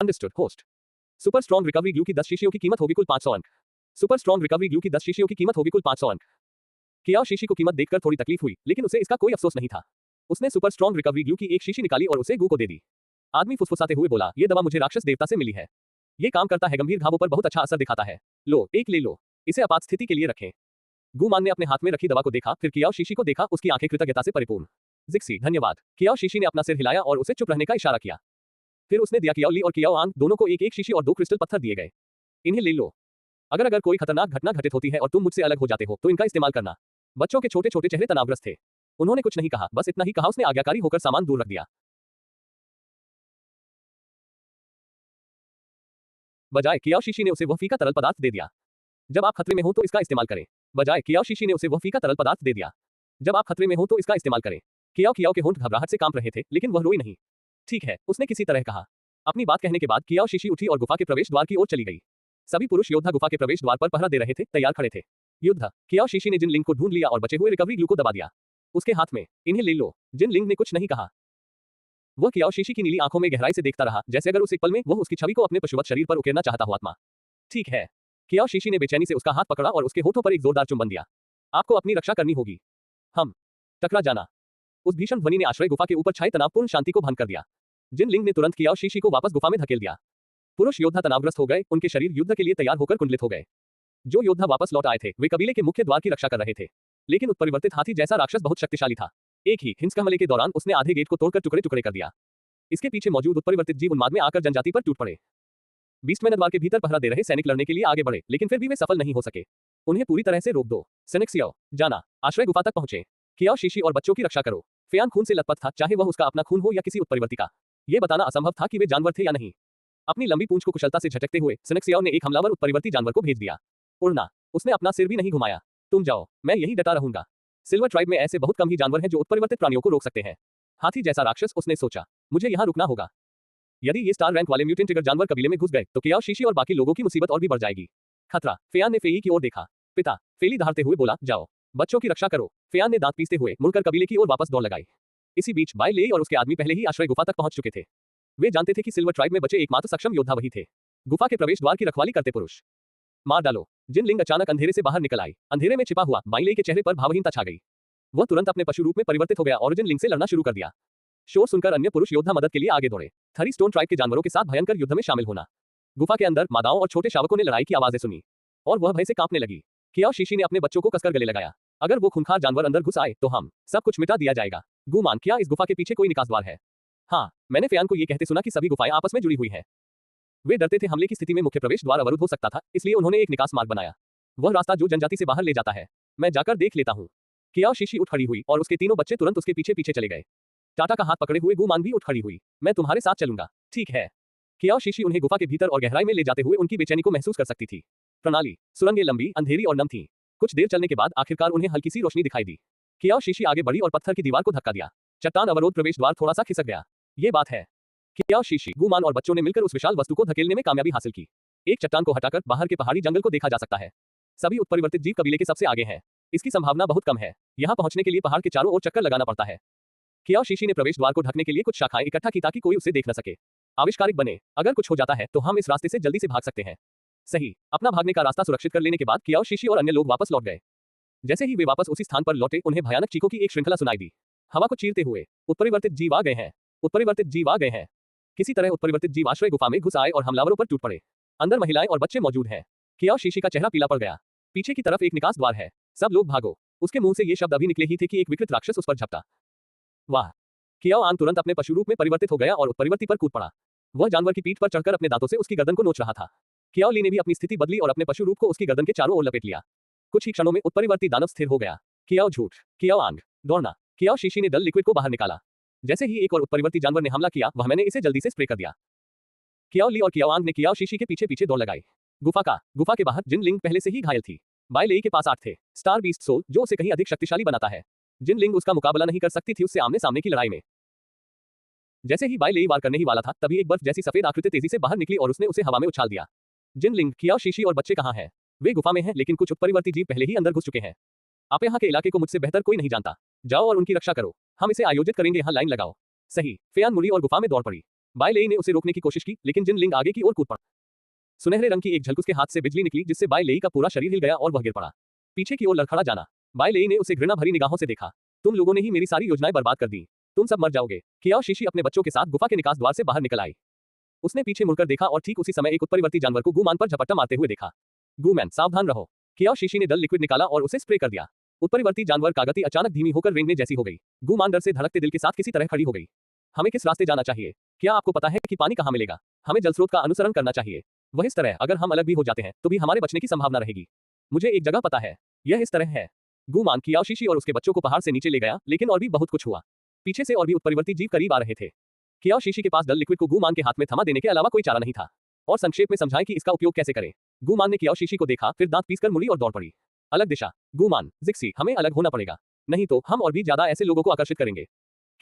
Understood. Host. Super strong recovery glue की 10 शीशियों की कीमत होगी कुल 500 अंक। सुपर स्ट्रॉन्ग रिकवरी ग्लू की 10 शीशियों की कीमत होगी कुल 500 अंक। कियाओ शीशी को कीमत देखकर थोड़ी तकलीफ हुई, लेकिन उसे इसका कोई अफसोस नहीं था। उसने सुपर स्ट्रॉन्ग रिकवरी ग्लू की एक शीशी निकाली और उसे गू को दे दी। आदमी फुसफुसाते हुए बोला, ये दवा मुझे राक्षस देवता से मिली है। ये काम करता है, गंभीर घावों पर बहुत अच्छा असर दिखाता है। लो, एक ले लो। इसे आपात स्थिति के लिए रखें। गुमान ने अपने हाथ में रखी दवा को देखा, फिर कियाओ शीशी को देखा, उसकी आंखें कृतज्ञता से परिपूर्ण। जिक्सी, धन्यवाद। कियाओ शीशी ने अपना सिर हिलाया और उसे चुप रहने का इशारा किया। फिर उसने दिया कियाओ ली और कियाओ आंग दोनों को एक एक शीशी और 2 क्रिस्टल पत्थर दिए गए। इन्हें ले लो। अगर कोई खतरनाक घटना घटित होती है और तुम मुझसे अलग हो जाते हो तो इनका इस्तेमाल करना। बच्चों के छोटे छोटे चेहरे तनावग्रस्त थे। उन्होंने कुछ नहीं कहा, बस इतना ही कहा। उसने आज्ञाकारी होकर सामान दूर रख दिया। बजाय कियाओ शीशी ने उसे वह फीका तरल पदार्थ दे दिया। जब आप खतरे में हो तो इसका इस्तेमाल करें। बजाय कियाओ शीशी ने उसे वह फीका तरल पदार्थ दे दिया। जब आप खतरे में हो तो इसका इस्तेमाल करें। कियाओ के होंठ घबराहट से कांप रहे थे, लेकिन वह रोई नहीं। ठीक है, उसने किसी तरह कहा। अपनी बात कहने के बाद कियाओ शीशी उठी और गुफा के प्रवेश द्वार की ओर चली गई। सभी पुरुष योद्धा गुफा के प्रवेश द्वार पर पहरा दे रहे थे, तैयार खड़े थे। युद्ध। कियाओ शीशी ने जिन लिंग को ढूंढ लिया और बचे हुए रिकवरी ग्लू को दबा दिया उसके हाथ में। इन्हें ले लो। जिन लिंग ने कुछ नहीं कहा। वह कियाओ शीशी की नीली आंखों में गहराई से देखता रहा, जैसे अगर उस एक पल में वह उसकी छवि को अपने पशुवत शरीर पर उकेरना चाहता हो। आत्मा। ठीक है। कियाओ शीशी ने बेचैनी से उसका हाथ पकड़ा और उसके होठों पर एक जोरदार चुंबन दिया। आपको अपनी रक्षा करनी होगी। हम टकरा जाना। उस भीषण ध्वनि ने आश्रय गुफा के ऊपर छाई तनावपूर्ण शांति को भंग कर दिया। जिन लिंग ने तुरंत कियाओ शीशी को वापस गुफा में धकेल दिया। पुरुष योद्धा तनावग्रस्त हो गए, उनके शरीर युद्ध के लिए तैयार होकर कुंडलित हो गए। जो योद्धा वापस लौट आए थे वे कबीले के मुख्य द्वार की रक्षा कर रहे थे, लेकिन उत्परिवर्तित हाथी जैसा राक्षस बहुत शक्तिशाली था। एक ही हिंस हमले के दौरान उसने आधे गेट को तोड़कर टुकड़े टुकड़े कर दिया। इसके पीछे मौजूद उत्परिवर्तित जीव उन्माद में आकर जनजाति पर टूट पड़े। बीस्टमैन द्वार के भीतर पहरा दे रहे सैनिक लड़ने के लिए आगे बढ़े, लेकिन फिर भी वे सफल नहीं हो सके। उन्हें पूरी तरह से रोक दो। सेनेक्सियो, जाना। आश्रय गुफा तक पहुंचे। कियाओ शीशी और बच्चों की रक्षा करो। फेयान खून से लथपथ था, चाहे वह उसका अपना खून हो या किसी उत्परिवर्ती का। यह बताना असंभव था कि वे जानवर थे या नहीं। अपनी लंबी पूंछ को कुशलता से झटकते हुए सेनेक्सियो ने एक हमलावर उत्परिवर्ती जानवर को भेज दिया। उड़ना। उसने अपना सिर भी नहीं घुमाया। तुम जाओ, मैं यही डटा रहूंगा। सिल्वर ट्राइब में ऐसे बहुत कम ही जानवर हैं जो उत्परिवर्तित प्राणियों को रोक सकते हैं। हाथी जैसा राक्षस, उसने सोचा। मुझे यहाँ रुकना होगा। यदि ये स्टार रैंक वाले म्यूटेंट ट्रिगर जानवर कबीले में घुस गए तो कियाओ शीशी और बाकी लोगों की मुसीबत और भी बढ़ जाएगी। खतरा। फेयान ने फेई की ओर देखा। पिता। फेली दहाड़ते हुए बोला, जाओ, बच्चों की रक्षा करो। फेयान ने दांत पीसते हुए मुड़कर कबीले की ओर वापस दौड़ लगाई। इसी बीच बाई लेई और उसके आदमी पहले ही आश्रय गुफा तक पहुंच चुके थे। वे जानते थे कि सिल्वर ट्राइब में बचे एकमात्र सक्षम योद्धा वही थे। गुफा के प्रवेश द्वार की रखवाली करते पुरुष। मार डालो। जिन लिंग अचानक अंधेरे से बाहर निकल आई। अंधेरे में छिपा हुआ बाई लेई के चेहरे पर भावहीनता छा गई। वह तुरंत अपने पशु रूप में परिवर्तित हो गया और जिन लिंग से लड़ना शुरू कर दिया। शोर सुनकर अन्य पुरुष योद्धा मदद के लिए आगे दौड़े। थरी स्टोन ट्राइब के जानवरों के साथ भयंकर युद्ध में शामिल होना। गुफा के अंदर मादाओं और छोटे शावकों ने लड़ाई की आवाजें सुनी और वह भय से कांपने लगी। कियाओ शीशी ने अपने बच्चों को कसकर गले लगाया। अगर वो खूंखार जानवर अंदर घुस आए तो हम सब कुछ मिटा दिया जाएगा। गुमान, क्या इस गुफा के पीछे कोई निकास द्वार है? हाँ, मैंने फेयान को ये कहते सुना कि सभी गुफाएं आपस में जुड़ी हुई हैं। वे डरते थे हमले की स्थिति में मुख्य प्रवेश द्वार अवरुद्ध हो सकता था, इसलिए उन्होंने एक निकास मार्ग बनाया। वह रास्ता जो जनजाति से बाहर ले जाता है। मैं जाकर देख लेता हूँ। कियाओ शीशी उठ खड़ी हुई और उसके तीनों बच्चे तुरंत उसके पीछे पीछे चले गए। टाटा का हाथ पकड़े हुए गुमान भी उठ खड़ी हुई। मैं तुम्हारे साथ चलूंगा। ठीक है। कियाओ शीशी उन्हें गुफा के भीतर और गहराई में ले जाते हुए उनकी बेचैनी को महसूस कर सकती थी। प्रणाली। सुरंगें लंबी, अंधेरी और नम थीं। कुछ देर चलने के बाद आखिरकार उन्हें हल्की सी रोशनी दिखाई दी। कियाओ शीशी आगे बढ़ी और पत्थर की दीवार को धक्का दिया। चट्टान अवरोध प्रवेश द्वार थोड़ा सा खिसक गया। ये बात है। कियाओ शीशी, गुमान और बच्चों ने मिलकर उस विशाल वस्तु को धकेलने में कामयाबी हासिल की। एक चट्टान को हटाकर बाहर के पहाड़ी जंगल को देखा जा सकता है। सभी उत्परिवर्तित जीव कबीले के सबसे आगे हैं। इसकी संभावना बहुत कम है। यहाँ पहुंचने के लिए पहाड़ के चारों ओर चक्कर लगाना पड़ता है। कियाओ शीशी ने प्रवेश द्वार को ढकने के लिए कुछ शाखाएं इकट्ठा की ताकि कोई उसे देख न सके। आविष्कारिक बने। अगर कुछ हो जाता है तो हम इस रास्ते से जल्दी से भाग सकते हैं। सही। अपना भागने का रास्ता सुरक्षित कर लेने के बाद कियाओ शीशी और अन्य लोग वापस लौट गए। जैसे ही वे वापस उसी स्थान पर लौटे उन्हें भयानक चीखों की एक श्रृंखला सुनाई दी। हवा को चीरते हुए। उत्परिवर्तित जीव आ गए हैं। उत्परिवर्तित जीव आ गए हैं। किसी तरह उत्परिवर्तित जीव आश्रय गुफा में घुस आए और हमलावरों पर टूट पड़े। अंदर महिलाएं और बच्चे मौजूद हैं। कियाओ शीशी का चेहरा पीला पड़ गया। पीछे की तरफ एक निकास द्वार है। सब लोग भागो। उसके मुंह से ये शब्द अभी निकले ही थे कि एक विकृत राक्षस उस पर झपटा। वाह। कियाओ आंग तुरंत अपने पशु रूप में परिवर्तित हो गया और उत्परिवर्ती पर कूद पड़ा। वह जानवर की पीठ पर चढ़कर अपने दांतों से उसकी गर्दन को नोच रहा था। कियाओ ली ने भी अपनी स्थिति बदली और अपने पशु रूप को उसकी गर्दन के चारों ओर लपेट लिया। कुछ ही क्षणों में उत्परिवर्ती दानव स्थिर हो गया। कियाओ झूठ। कियाओ आंग। दौड़ना। कियाओ शीशी ने दल लिक्विड को बाहर निकाला। जैसे ही एक और उत्परिवर्ती जानवर ने हमला किया वह मैंने इसे जल्दी से स्प्रे कर दिया। कियाओ ली और कियाओ आंग ने कियाओ शीशी के पीछे पीछे दौड़ लगाई। गुफा के बाहर जिन लिंग पहले से ही घायल थी। बाई लेई के पास 8 थे। स्टार बीस्ट सोल, जो उसे कहीं अधिक शक्तिशाली बनाता है। जिन लिंग उसका मुकाबला नहीं कर सकती थी उससे आमने सामने की लड़ाई में। जैसे ही बाई लेई वार करने ही वाला था तभी एक बर्फ जैसी सफेद आकृति तेजी से बाहर निकली और उसने उसे हवा में उछाल दिया। जिन लिंग, कियाओ शीशी और बच्चे कहाँ हैं? वे गुफा में हैं, लेकिन कुछ उत्परिवर्ती जीव पहले ही अंदर घुस चुके हैं। आप यहाँ के इलाके को मुझसे बेहतर कोई नहीं जानता। जाओ और उनकी रक्षा करो। हम इसे आयोजित करेंगे, यहाँ लाइन लगाओ। सही। फेयान मुड़ी और गुफा में दौड़ पड़ी। बाय लेई ने उसे रोकने की कोशिश की, लेकिन जिन लिंग आगे की ओर कूद पड़ा। सुनहरे रंग की एक झलक उसके हाथ से बिजली निकली, जिससे बाय लेई का पूरा शरीर हिल गया और वह गिर पड़ा। पीछे की ओर लड़खड़ा जाना। बाय लेई ने उसे घृणा भरी निगाहों से देखा। तुम लोगों ने ही मेरी सारी योजनाएं बर्बाद कर दी। तुम सब मर जाओगे। कियाओ शीशी अपने बच्चों के साथ गुफा के निकास द्वार से बाहर निकल आई। उसने पीछे मुड़कर देखा और ठीक उसी समय एक उत्परिवर्ती जानवर को गूमान पर झपट्टा मारते हुए देखा। गूमैन, सावधान रहो। कियाओ शीशी ने डल लिक्विड निकाला और उसे स्प्रे कर दिया। उत्परिवर्ती जानवर का गति अचानक धीमी होकर रेंगने जैसी हो गई। गूमान डर से धड़कते दिल के साथ किसी तरह खड़ी हो गई। हमें किस रास्ते जाना चाहिए? क्या आपको पता है कि पानी कहाँ मिलेगा? हमें जलस्रोत का अनुसरण करना चाहिए। वह इस तरह, अगर हम अलग भी हो जाते हैं तो भी हमारे बचने की संभावना रहेगी। मुझे एक जगह पता है। यह इस तरह है। गूमान कियाओ शीशी और उसके बच्चों को पहाड़ से नीचे ले गया, लेकिन और भी बहुत कुछ हुआ। पीछे से और भी उत्परिवर्ती जीव करीब आ रहे थे। कियाओ शीशी के पास डल लिक्विड को गूमान के हाथ में थमा देने के अलावा कोई चारा नहीं था। और संक्षेप में समझाएं कि इसका उपयोग कैसे करें। गूमान ने कियाओ शीशी को देखा, फिर दांत पीसकर मुड़ी और दौड़ पड़ी। अलग दिशा। गूमान, जिक्सी, हमें अलग होना पड़ेगा। नहीं तो हम और भी ज्यादा ऐसे लोगों को आकर्षित करेंगे।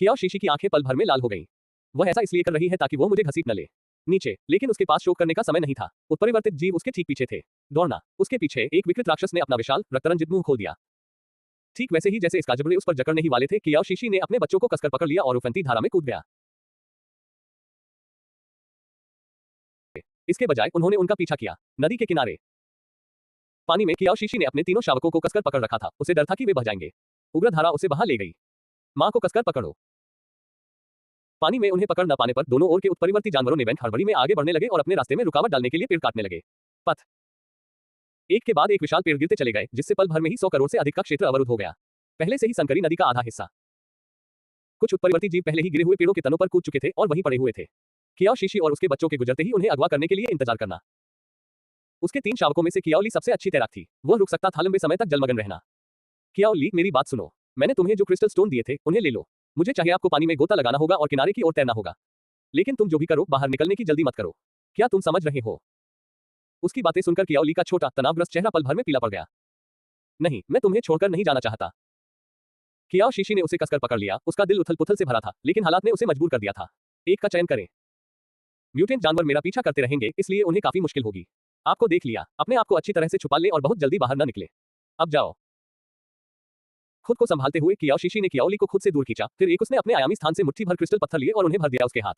कियाओ शीशी की आंखें पल भर में लाल हो गईं। वह ऐसा इसलिए कर रही है ताकि वो मुझे घसीट न ले नीचे, लेकिन उसके पास शोक करने का समय नहीं था। उत्परिवर्तित जीव उसके ठीक पीछे थे। दौड़ना। उसके पीछे एक विकृत राक्षस ने अपना विशाल रक्तरंजित मुंह खोल दिया। ठीक वैसे ही जैसे इसका जबड़े उस पर जकड़ने ही वाले थे, कियाओ शीशी ने अपने बच्चों को कसकर पकड़ लिया और उफनती धारा में कूद गया। इसके बजाय उन्होंने उनका पीछा किया। नदी के किनारे पानी में कियाओ शीशी ने अपने तीनों शावकों को कसकर पकड़ रखा था। उसे डर था कि वे बह जाएंगे। उग्र धारा उसे बहा ले गई। मां को कसकर पकड़ो। पानी में उन्हें पकड़ न पाने पर दोनों ओर के उत्परिवर्ती जानवरों ने बैंक हड़बड़ी में आगे बढ़ने लगे और अपने रास्ते में रुकावट डालने के लिए पेड़ काटने लगे। पथ। एक के बाद एक विशाल पेड़ गिरते चले गए, जिससे पल भर में ही 100 करोड़ से अधिक का क्षेत्र अवरुद्ध हो गया। पहले से ही संकरी नदी का आधा हिस्सा। कुछ उत्परिवर्ती जीव पहले ही गिरे हुए पेड़ों के तनों पर कूद चुके थे और वहीं पड़े हुए थे। कियाओ शीशी और उसके बच्चों के गुजरते ही उन्हें अगवा करने के लिए इंतजार करना। उसके 3 शावकों में से कियाओ ली सबसे अच्छी तैराक थी। वह रुक सकता था लंबे समय तक जलमग्न रहना। कियाओ ली, मेरी बात सुनो। मैंने तुम्हें जो क्रिस्टल स्टोन दिए थे, उन्हें ले लो। मुझे चाहिए आपको पानी में गोता लगाना होगा और किनारे की ओर तैरना होगा। लेकिन तुम जो भी करो, बाहर निकलने की जल्दी मत करो। क्या तुम समझ रहे हो? उसकी बातें सुनकर कियाओ ली का छोटा तनावग्रस्त चेहरा पल भर में पीला पड़ गया। नहीं, मैं तुम्हें छोड़कर नहीं जाना चाहता। कियाओ शीशी ने उसे कसकर पकड़ लिया। उसका दिल उथल-पुथल से भरा था, लेकिन हालात ने उसे मजबूर कर दिया था। एक का चयन करें। म्यूटेंट जानवर मेरा पीछा करते रहेंगे, इसलिए उन्हें काफी मुश्किल होगी। आपको देख लिया। अपने आप को अच्छी तरह से छुपा ले और बहुत जल्दी बाहर न निकले। अब जाओ। खुद को संभालते हुए कियाओ शीशी ने कियाओ ली को खुद से दूर खींचा, फिर एक उसने अपने आयामी स्थान से मुट्ठी भर क्रिस्टल पत्थर लिए और उन्हें भर दिया उसके हाथ।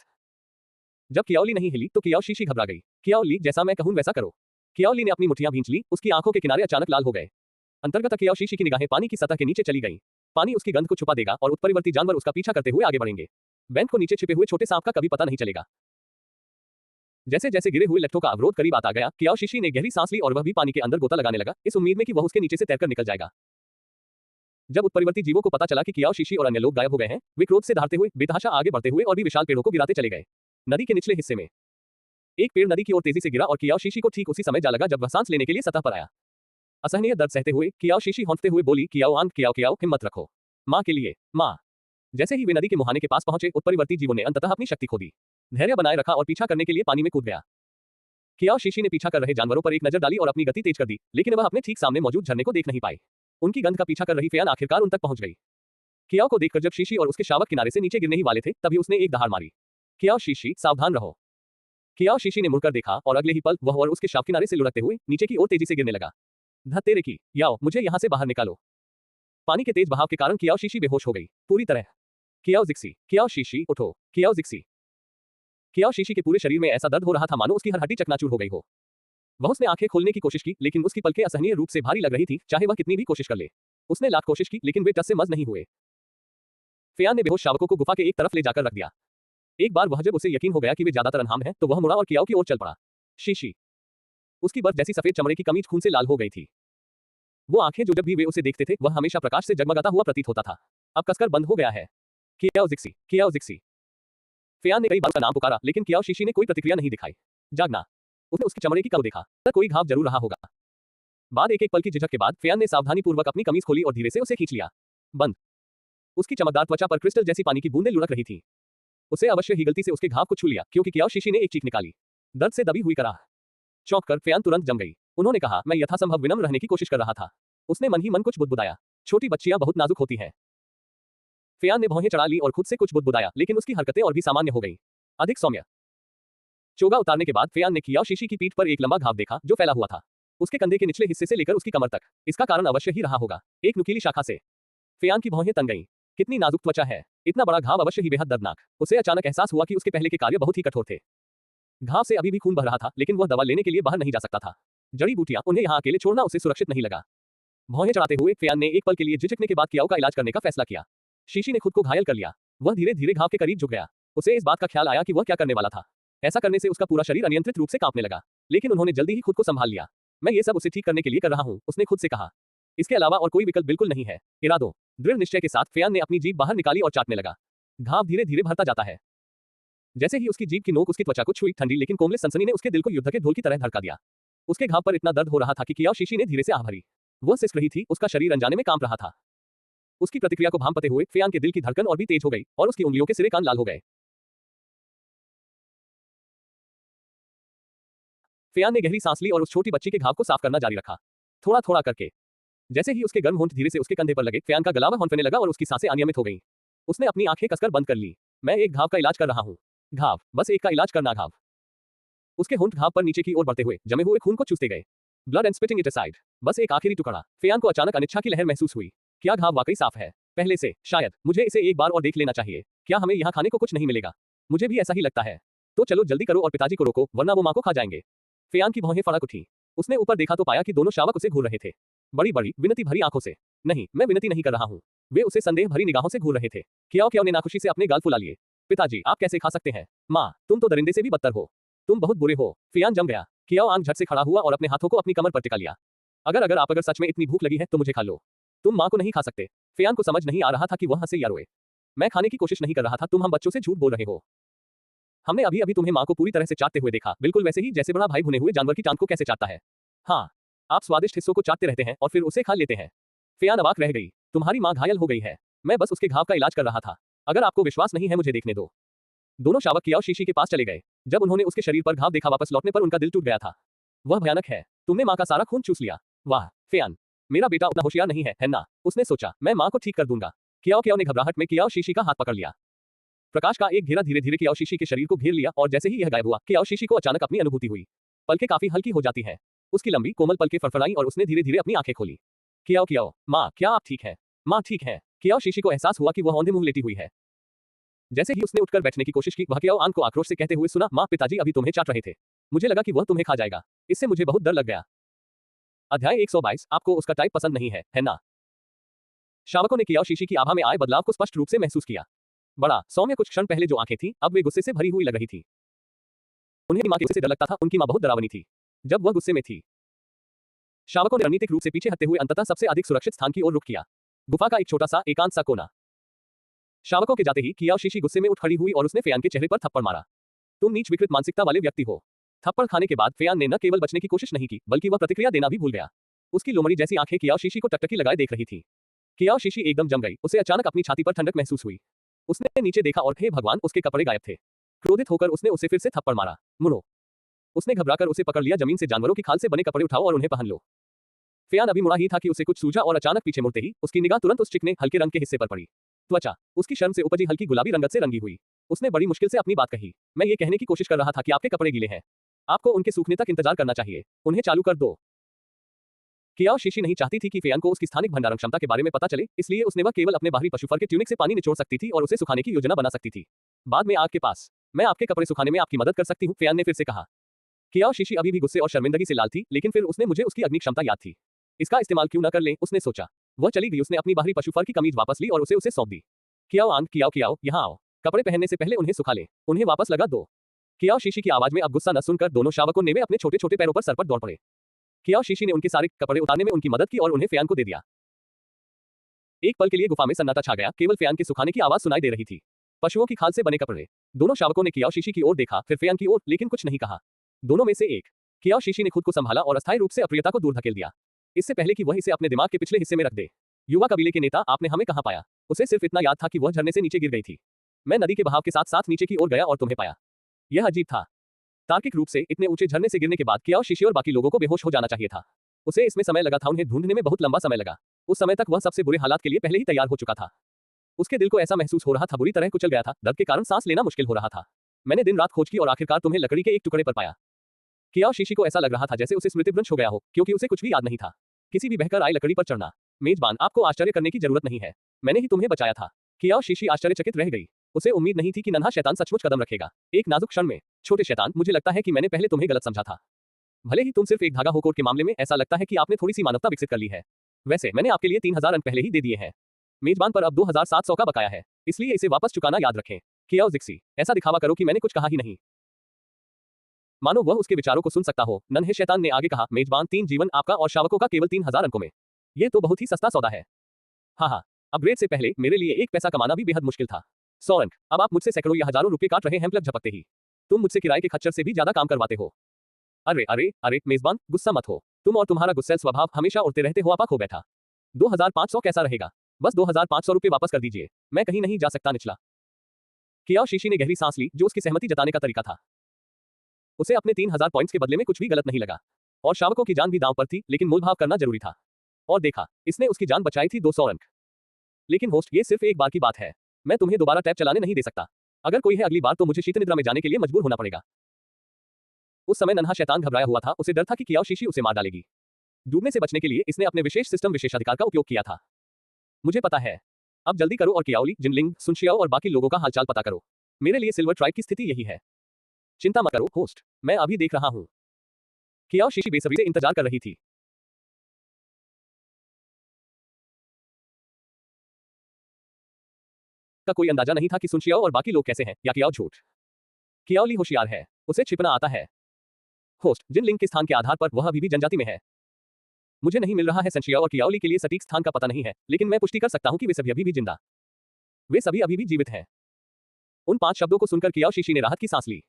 जब कियाओ ली नहीं हिली तो कियाओ शीशी घबरा गई। कियाओ ली, जैसा मैं कहूं वैसा करो। कियाओ ली ने अपनी मुट्ठियां भींच ली। उसकी आंखों के किनारे अचानक लाल हो गए। अंतर्गत कियाओ शीशी की निगाहें पानी की सतह के नीचे चली गईं। पानी उसकी गंध को छुपा देगा और उत्परिवर्ती जानवर उसका पीछा करते हुए आगे बढ़ेंगे। बैंक को नीचे छिपे हुए छोटे सांप का कभी पता नहीं चलेगा। जैसे जैसे गिरे हुए लट्ठों का अवरोध करीब आता गया, कियाओ शीशी ने गहरी सांस ली और वह भी पानी के अंदर गोता लगाने लगा, इस उम्मीद में कि वह उसके नीचे से तैरकर निकल जाएगा। जब उत्परिवर्ती जीवों को पता चला कि कियाओ शीशी और अन्य लोग गायब हो गए हैं, वे क्रोध से दहाड़ते हुए बेतहाशा आगे बढ़ते हुए और भी विशाल पेड़ों को गिराते चले गए। नदी के निचले हिस्से में एक पेड़ नदी की ओर तेजी से गिरा और कियाओ शीशी को ठीक उसी समय जा लगा जब वह सांस लेने के लिए सतह पर आया। असहनीय दर्द सहते हुए कियाओ शीशी हौंकते हुए बोली, कियाओ आंग, कियाओ कियाओ, हिम्मत रखो। माँ के लिए, माँ। जैसे ही वे नदी के मुहाने के पास पहुंचे, उत्परिवर्ती जीवों ने अंततः अपनी शक्ति खो दी। धैर्य बनाए रखा और पीछा करने के लिए पानी में कूद गया। कियाओ शीशी ने पीछा कर रहे जानवरों पर एक नजर डाली और अपनी गति तेज कर दी, लेकिन वह अपने ठीक सामने मौजूद झरने को देख नहीं पाए। उनकी गंध का पीछा कर रही फेयान आखिरकार उन तक पहुंच गई। कियाओ को देखकर जब शीशी और उसके शावक किनारे से नीचे गिरने ही वाले थे, तभी उसने एक दहाड़ मारी। कियाओ शीशी, सावधान रहो। कियाओ शीशी ने मुड़कर देखा और अगले ही पल वह और उसके शावक किनारे से लुढ़कते हुए नीचे की ओर तेजी से गिरने लगा। धत्तेरे की, याओ, मुझे यहां से बाहर निकालो। पानी के तेज बहाव के कारण कियाओ शीशी बेहोश हो गई, पूरी तरह। कियाओ जिक्सी, कियाओ शीशी, उठो। कियाओ जिक्सी। कियाओ शीशी के पूरे शरीर में ऐसा दर्द हो रहा था मानो उसकी हर हड्डी चकनाचूर हो गई हो। वह उसने आंखें खोलने की कोशिश की, लेकिन उसकी पलकें असहनीय रूप से भारी लग रही थी, चाहे वह कितनी भी कोशिश कर ले। उसने लाख कोशिश की, लेकिन वे टस से मस नहीं हुए। फेयान ने बेहोश शावकों को गुफा के एक तरफ ले जाकर रख दिया। एक बार वह जब उसे यकीन हो गया कि वे ज्यादातर अनहाम हैं, तो वह मुड़ा और कियाओ की ओर चल पड़ा। शीशी। उसकी बर्फ जैसी सफेद चमड़े की कमीज खून से लाल हो गई थी। वो आंखें जो जब भी वे उसे देखते थे, वह हमेशा प्रकाश से जगमगाता हुआ प्रतीत होता था, अब कसकर बंद हो गया है। कियाओ जिक्सी, कियाओ जिक्सी। फेयान ने कई बार उसका नाम पुकारा, लेकिन कियाओ शीशी ने कोई प्रतिक्रिया नहीं दिखाई। जागना। उसने उसकी चमड़े की कल देखा, कोई घाव जरूर रहा होगा। बाद एक एक पल की झिझक के बाद फेयान ने सावधानीपूर्वक अपनी कमीज खोली और धीरे से उसे खींच लिया। बंद। उसकी चमकदार त्वचा पर क्रिस्टल जैसी पानी की बूंदें लुढ़क रही थी। उसे अवश्य ही गलती से उसके घाव को छू लिया, क्योंकि कियाओ शीशी ने एक चीख निकाली। दर्द से दबी हुई कराह। चौंक कर फेयान तुरंत जम गई। उन्होंने कहा, मैं यथासंभव विनम्र रहने की कोशिश कर रहा था। उसने मन ही मन कुछ बुदबुदाया। छोटी बच्चियां बहुत नाजुक होती हैं। फेयान ने भौहें चढ़ा ली और खुद से कुछ बुदबुदाया, लेकिन उसकी हरकतें और भी सामान्य हो गईं। अधिक सौम्य। चोगा उतारने के बाद फेयान ने कियाओ शीशी की पीठ पर एक लंबा घाव देखा, जो फैला हुआ था। उसके कंधे के निचले हिस्से से लेकर उसकी कमर तक। इसका कारण अवश्य ही रहा होगा, एक नुकीली शाखा से। फेयान की भौहें तन गईं। कितनी नाजुक त्वचा है। इतना बड़ा घाव अवश्य ही बेहद दर्दनाक। उसे अचानक एहसास हुआ कि उसके पहले के कार्य बहुत ही कठोर थे। घाव से अभी भी खून बह रहा था, लेकिन वह दवा लेने के लिए बाहर नहीं जा सकता था। जड़ी बूटियां, उन्हें यहाँ अकेले छोड़ना उसे सुरक्षित नहीं लगा। भौहें चढ़ाते हुए फेयान ने एक पल के लिए झिझकने के बाद कियाओ का इलाज करने का फैसला किया। शीशी ने खुद को घायल कर लिया। वह धीरे धीरे घाव के करीब झुक गया। उसे इस बात का ख्याल आया कि वह क्या करने वाला था। ऐसा करने से उसका पूरा शरीर अनियंत्रित रूप से कांपने लगा, लेकिन उन्होंने जल्दी ही खुद को संभाल लिया। मैं ये सब उसे ठीक करने के लिए कर रहा हूँ, उसने खुद से कहा। इसके अलावा और कोई विकल्प बिल्कुल नहीं है। इरादों, दृढ़ निश्चय के साथ फेयान ने अपनी जीभ बाहर निकाली और चाटने लगा। घाव धीरे धीरे भरता जाता है। जैसे ही उसकी जीभ की नोक उसकी त्वचा को छुई, ठंडी लेकिन कोमल सनसनी ने उसके दिल को युद्ध के ढोल की तरह धड़का दिया। उसके घाव पर इतना दर्द हो रहा था कि कियाओ शीशी ने धीरे से आह भरी। वह सिसक रही थी, उसका शरीर अनजाने में कांप रहा था। उसकी प्रतिक्रिया को भांपते हुए फेयान के दिल की धड़कन और भी तेज हो गई और उसकी उंगलियों के सिरे कान लाल हो गए। फेयान ने गहरी सांस ली और उस छोटी बच्ची के घाव को साफ करना जारी रखा, थोड़ा थोड़ा करके। जैसे ही उसके गर्म होंठ धीरे से उसके कंधे पर लगे, फेयान का गला होंफने लगा और उसकी सांसें अनियमित हो गईं। उसने अपनी आंखें कसकर बंद कर ली। मैं एक घाव का इलाज कर रहा हूँ। घाव, बस एक का इलाज करना। घाव। उसके होंठ घाव पर नीचे की ओर बढ़ते हुए जमे हुए खून को चूसते गए। Blood and spitting it aside. बस एक आखिरी टुकड़ा। फेयान को अचानक अनिच्छा की लहर महसूस हुई। क्या घाव वाकई साफ है? पहले से, शायद। मुझे इसे एक बार और देख लेना चाहिए। क्या हमें यहाँ खाने को कुछ नहीं मिलेगा? मुझे भी ऐसा ही लगता है। तो चलो जल्दी करो और पिताजी को रोको, वरना वो माँ को खा जाएंगे। फेयान की भौहें फड़क उठी। उसने ऊपर देखा तो पाया कि दोनों शावक उसे घूर रहे थे, बड़ी बड़ी विनती भरी आंखों से। नहीं, मैं विनती नहीं कर रहा हूँ। वे उसे संदेह भरी निगाहों से घूर रहे थे। कियाओ कियाओ ने नाखुशी से अपने गाल फुला लिए। पिताजी, आप कैसे खा सकते हैं? माँ, तुम तो दरिंदे से भी बदतर हो। तुम बहुत बुरे हो। फेयान जम गया। कियाओ आंख झट से खड़ा हुआ और अपने हाथों को अपनी कमर पर टिका लिया। अगर सच में इतनी भूख लगी है तो मुझे खा लो। तुम माँ को नहीं खा सकते। फेयान को समझ नहीं आ रहा था कि वह हंसे या रोए। मैं खाने की कोशिश नहीं कर रहा था, तुम हम बच्चों से झूठ बोल रहे हो। हमने अभी अभी तुम्हें माँ को पूरी तरह से चाटते हुए देखा, बिल्कुल वैसे ही जैसे बड़ा भाई भुने हुए जानवर की टांग को कैसे चाटता है। हाँ, आप स्वादिष्ट हिस्सों को चाटते रहते हैं और फिर उसे खा लेते हैं। फेयान अवाक रह गई। तुम्हारी माँ घायल हो गई है। मैं बस उसके घाव का इलाज कर रहा था। अगर आपको विश्वास नहीं है मुझे देखने दो। दोनों शावक कियाओ शीशी के पास चले गए। जब उन्होंने उसके शरीर पर घाव देखा, वापस लौटने पर उनका दिल टूट गया था। वह भयानक है। तुमने माँ का सारा खून चूस लिया। वाह, फेयान, मेरा बेटा उतना होशियार नहीं है ना? उसने सोचा, मैं माँ को ठीक कर दूंगा। कियाओ कियाओ ने घबराहट में कियाओ शीशी का हाथ पकड़ लिया। प्रकाश का एक घेरा धीरे धीरे कियाओ शीशी के शरीर को घेर लिया और जैसे ही यह गायब हुआ, कियाओ शीशी को अचानक अपनी अनुभूति हुई। पलकें काफी हल्की हो जाती हैं। उसकी लंबी कोमल पलकें फड़फड़ाईं और उसने धीरे धीरे अपनी आंखें खोली। कियाओ कियाओ, माँ, क्या आप ठीक हैं? माँ ठीक है। कियाओ शीशी को एहसास हुआ कि वह औंधे मुंह लेटी हुई है। जैसे ही उसने उठकर बैठने की कोशिश की, वह कियाओ आंख को आक्रोश से कहते हुए सुना, माँ, पिताजी अभी तुम्हें चाट रहे थे। मुझे लगा कि वह तुम्हें खा जाएगा। इससे मुझे बहुत डर लग गया। अध्याय 122। आपको उसका टाइप पसंद नहीं है ना? शावकों ने कियाओ शीशी की आभा में आए बदलाव को स्पष्ट रूप से महसूस किया। बड़ा सौम्य कुछ क्षण पहले जो आंखें थीं, अब वे गुस्से से भरी हुई लग रही थी। उन्हें माँ के गुस्से से डर लगता था। उनकी माँ बहुत डरावनी थी जब वह गुस्से में थी। शावकों ने रणनीतिक रूप से पीछे हटते हुए अंततः सबसे अधिक सुरक्षित स्थान की ओर रुख किया। गुफा का एक छोटा सा एकांत सा कोना। शावकों के जाते ही कियाओ शीशी गुस्से में उठ खड़ी हुई और उसने फेयान के चेहरे पर थप्पड़ मारा। तुम नीच विकृत मानसिकता वाले व्यक्ति हो। थप्पड़ खाने के बाद फेयान ने न केवल बचने की कोशिश नहीं की, बल्कि वह प्रतिक्रिया देना भी भूल गया। उसकी लोमड़ी जैसी आंखें कियाओ शीशी को टकटकी लगाए देख रही थी। कियाओ शीशी एकदम जम गई। उसे अचानक अपनी छाती पर ठंडक महसूस हुई। उसने नीचे देखा और हे भगवान, उसके कपड़े गायब थे। क्रोधित होकर उसने उसे फिर से थप्पड़ मारा। मुड़ो। उसने घबराकर उसे पकड़ लिया। जमीन से जानवरों की खाल से बने कपड़े उठाओ और उन्हें पहन लो। फेयान अभी मुड़ा ही था कि उसे कुछ सूझा और अचानक पीछे मुड़ते ही उसकी निगाह तुरंत उस चिकने हल्के रंग के हिस्से पर पड़ी। त्वचा उसकी शर्म से उपजी हल्की गुलाबी रंगत से रंगी हुई। उसने बड़ी मुश्किल से अपनी बात कही। मैं ये कहने की कोशिश कर रहा था कि आपके कपड़े गीले हैं। आपको उनके सूखने तक इंतजार करना चाहिए। उन्हें चालू कर दो। कियाओ शीशी नहीं चाहती थी कि फेयान को उसकी स्थानिक भंडारण क्षमता के बारे में पता चले, इसलिए उसने वह केवल अपने बाहरी पशु फर के ट्यूनिक से पानी निचोड़ सकती थी और उसे सुखाने की योजना बना सकती थी। बाद में आग के पास, मैं आपके कपड़े सुखाने में आपकी मदद कर सकती हूँ, फेयान ने फिर से कहा। कियाओ शीशी अभी भी गुस्से और शर्मिंदगी से लाल थी, लेकिन फिर उसने मुझे उसकी अग्नि क्षमता याद थी। इसका इस्तेमाल क्यों न कर लें, उसने सोचा। वह चली गई। उसने अपनी बाहरी पशु फर की कमीज वापस ली और उसे सौंप दी। कियाओ आंग, कियाओ कियाओ, यहाँ आओ। कपड़े पहनने से पहले उन्हें सुखा लें। उन्हें वापस लगा दो। कियाओ शीशी की आवाज में अब गुस्सा न सुनकर दोनों शावकों ने वे अपने छोटे छोटे पैरों पर सर पर दौड़ पड़े। कियाओ शीशी ने उनके सारे कपड़े उतारने में उनकी मदद की और उन्हें फेयान को दे दिया। एक पल के लिए गुफा में सन्नाटा छा गया। केवल फेयान के सुखाने की आवाज सुनाई दे रही थी। पशुओं की खाल से बने कपड़े। दोनों शावकों ने कियाओ शीशी की ओर देखा, फिर फेयान की ओर, लेकिन कुछ नहीं कहा। दोनों में से एक। कियाओ शीशी ने खुद को संभाला और अस्थायी रूप से अप्रियता को दूर धकेल दिया, इससे पहले कि वह इसे अपने दिमाग के पिछले हिस्से में रख दे। युवा कबीले के नेता, आपने हमें कहां पाया? उसे सिर्फ इतना याद था कि वह झरने से नीचे गिर गई थी। मैं नदी के बहाव के साथ साथ नीचे की ओर गया और तुम्हें पाया। यह अजीब था। तार्किक रूप से इतने ऊंचे झरने से गिरने के बाद कियाओ शीशी और बाकी लोगों को बेहोश हो जाना चाहिए था। उसे इसमें समय लगा था। उन्हें ढूंढने में बहुत लंबा समय लगा। उस समय तक वह सबसे बुरे हालात के लिए पहले ही तैयार हो चुका था। उसके दिल को ऐसा महसूस हो रहा था, बुरी तरह कुचल गया था। दर्द के कारण सांस लेना मुश्किल हो रहा था। मैंने दिन रात खोज की और आखिरकार तुम्हें लकड़ी के एक टुकड़े पर पाया। कियाओ शीशी को ऐसा लग रहा था जैसे उसे स्मृतिभ्रंश हो गया हो, क्योंकि उसे कुछ भी याद नहीं था। किसी भी बहकर आई लकड़ी पर चढ़ना। मेजबान, आपको आश्चर्य करने की जरूरत नहीं है। मैंने ही तुम्हें बचाया था। कियाओ शीशी आश्चर्यचकित रह गई। उसे उम्मीद नहीं थी कि नन्हा शैतान सचमुच कदम रखेगा। एक नाजुक क्षण में, छोटे शैतान, मुझे लगता है कि मैंने पहले तुम्हें गलत समझा था। भले ही तुम सिर्फ एक धागा हो, कोड के मामले में ऐसा लगता है कि आपने थोड़ी सी मानवता विकसित कर ली है। वैसे मैंने आपके लिए 3000 अंक पहले ही दे दिए हैं। मेजबान पर अब 2700 का बकाया है, इसलिए इसे वापस चुकाना याद रखें। कियाओ जिक्सी, ऐसा दिखावा करो कि मैंने कुछ कहा ही नहीं। मानो वह उसके विचारों को सुन सकता हो, नन्हे शैतान ने आगे कहा, मेजबान 3 जीवन आपका और शावकों का केवल 3000 अंकों में। ये तो बहुत ही सस्ता सौदा है। हाँ, अपग्रेड से पहले मेरे लिए एक पैसा कमाना भी बेहद मुश्किल था। 100 अंक, अब आप मुझसे सैकड़ों या हजारों रुपए काट रहे हैं प्लग झपकते ही। तुम मुझसे किराए के खच्चर से भी ज्यादा काम करवाते हो। अरे अरे अरे मेजबान, गुस्सा मत हो। तुम और तुम्हारा गुस्सैल स्वभाव हमेशा उड़ते रहते हो। आपा खो बैठा। 2500 कैसा रहेगा? बस 2500 रुपए वापस कर दीजिए, मैं कहीं नहीं जा सकता निचला। कियाओ शीशी ने गहरी सांस ली, जो उसकी सहमति जताने का तरीका था। उसे अपने 3000 पॉइंट्स के बदले में कुछ भी गलत नहीं लगा। और शावकों की जान भी दांव पर थी, लेकिन मोलभाव करना जरूरी था। और देखा, इसने उसकी जान बचाई थी 200 अंक। लेकिन होस्ट, ये सिर्फ एक बार की बात है। मैं तुम्हें दोबारा टैब चलाने नहीं दे सकता। अगर कोई है अगली बार तो मुझे शीतनिद्रा में जाने के लिए मजबूर होना पड़ेगा। उस समय नन्हा शैतान घबराया हुआ था, उसे डर था कि कियाओ शीशी उसे मार डालेगी। डूबने से बचने के लिए इसने अपने विशेष सिस्टम विशेषाधिकार का उपयोग किया था। मुझे पता है। अब जल्दी करो और कियाओली, जिनलिंग, सुनशियाओ और बाकी लोगों का हालचाल पता करो। मेरे लिए सिल्वर ट्राइब की स्थिति यही है। चिंता मत करो होस्ट, मैं अभी देख रहा हूं। कियाओ शीशी बेसब्री से इंतजार कर रही थी। का कोई अंदाजा नहीं था कि सुनशियाओ और बाकी लोग कैसे हैं, या कियाओ झूठ। कियाओली होशियार है, उसे छिपना आता है। होस्ट, जिनलिंग के स्थान के आधार पर वह अभी भी जनजाति में है। मुझे नहीं मिल रहा है संशियाओ और कियाओली के लिए सटीक स्थान का पता नहीं है, लेकिन मैं पुष्टि कर सकता हूं कि वे सभी अभी भी जिंदा। वे सभी अभी भी जीवित हैं। उन 5 शब्दों को सुनकर कियाओ शीशी ने राहत की सांस ली।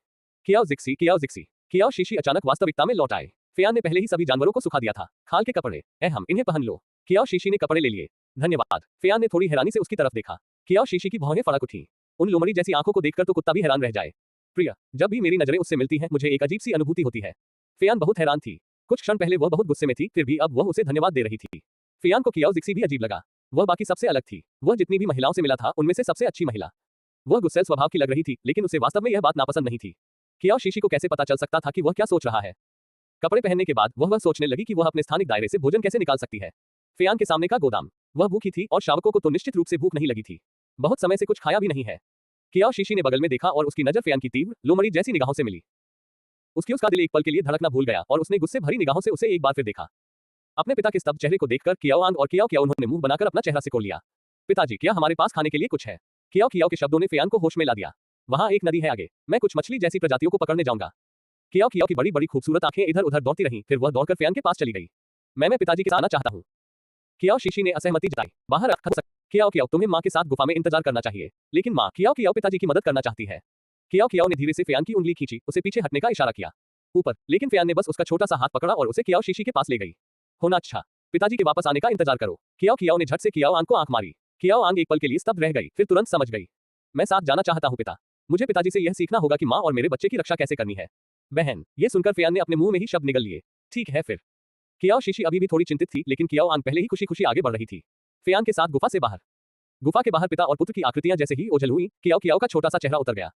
कियाओ जिक्सी, कियाओ जिक्सी। कियाओ शीशी अचानक वास्तविकता में लौट आए। फेयान ने पहले ही सभी जानवरों को सुखा दिया था। खाल के कपड़े, हम इन्हें पहन लो। कियाओ शीशी ने कपड़े ले लिए। धन्यवाद। फेयान ने थोड़ी हैरानी से उसकी तरफ देखा। कियाओ शीशी की भौहें फड़क उठी। उन लोमड़ी जैसी आंखों को देखकर तो कुत्ता भी हैरान रह जाए। प्रिया, जब भी मेरी नजरें उससे मिलती हैं, मुझे एक अजीब सी अनुभूति होती है। फेयान बहुत हैरान थी। कुछ क्षण पहले वह बहुत गुस्से में थी, फिर भी अब वह उसे धन्यवाद दे रही थी। फेयान को कियाओ जिक्सी भी अजीब लगा। वह बाकी सबसे अलग थी। वह जितनी भी महिलाओं से मिला था, उनमें से सबसे अच्छी महिला। वह गुस्सैल स्वभाव की लग रही थी, लेकिन उसे वास्तव में यह बात नापसंद नहीं थी। कियाओ शीशी को कैसे पता चल सकता था कि वह क्या सोच रहा है? कपड़े पहनने के बाद वह सोचने लगी कि वह अपने स्थानिक दायरे से भोजन कैसे निकाल सकती है। फेयान के सामने का गोदाम। वह भूखी थी और शावकों को तो निश्चित रूप से भूख नहीं लगी थी। बहुत समय से कुछ खाया भी नहीं है। कियाओ शीशी ने बगल में देखा और उसकी नजर फेयान की तीव्र, लोमड़ी जैसी निगाहों से मिली। उसका दिल एक पल के लिए धड़कना भूल गया और उसने गुस्से भरी निगाहों से उसे एक बार फिर देखा। अपने पिता के स्तब्ध चेहरे को देखकर कियाओ आंग और कियाओ कियाओ उन्होंने मुंह बनाकर अपना चेहरा सिकोड़ लिया। पिताजी, क्या हमारे पास खाने के लिए कुछ है? कियाओ कियाओ के शब्दों ने फेयान को होश में ला दिया। वहां एक नदी है आगे, मैं कुछ मछली जैसी प्रजातियों को पकड़ने जाऊंगा। कियाओ कियाओ की बड़ी बड़ी खूबसूरत आंखें इधर उधर दौड़ती रहीं, फिर वह दौड़कर फेयान के पास चली गई। मैं पिताजी के साथ आना चाहता हूँ। कियाओ शीशी ने असहमति जताई। बाहर कियाओ कियाओ, तुम्हें माँ के साथ गुफा में इंतजार करना चाहिए। लेकिन माँ, कियाओ कियाओ पिताजी की मदद करना चाहती है। कियाओ कियाओ ने धीरे से फेयान की उंगली खींची, उसे पीछे हटने का इशारा किया। ऊपर, लेकिन फेयान ने बस उसका छोटा सा हाथ पकड़ा और उसे कियाओ शीशी के पास ले गई। होना अच्छा, पिताजी के वापस आने का इंतजार करो। कियाओ कियाओ ने झट से कियाओ आंग को आंख मारी। कियाओ आंग एक पल के लिए स्तब्ध रह गई, फिर तुरंत समझ गई। मैं साथ जाना चाहता हूँ पिता। मुझे पिताजी से यह सीखना होगा कि माँ और मेरे बच्चे की रक्षा कैसे करनी है। बहन, ये सुनकर फेयान ने अपने मुंह में ही शब्द निगल लिए। ठीक है फिर। कियाओ शीशी अभी भी थोड़ी चिंतित थी, लेकिन कियाओ आंग पहले ही खुशी खुशी आगे बढ़ रही थी। फेयान के साथ गुफा से बाहर। गुफा के बाहर पिता और पुत्र की आकृतियां जैसे ही ओझल हुई, कियाओ कियाओ का छोटा सा चेहरा उतर गया।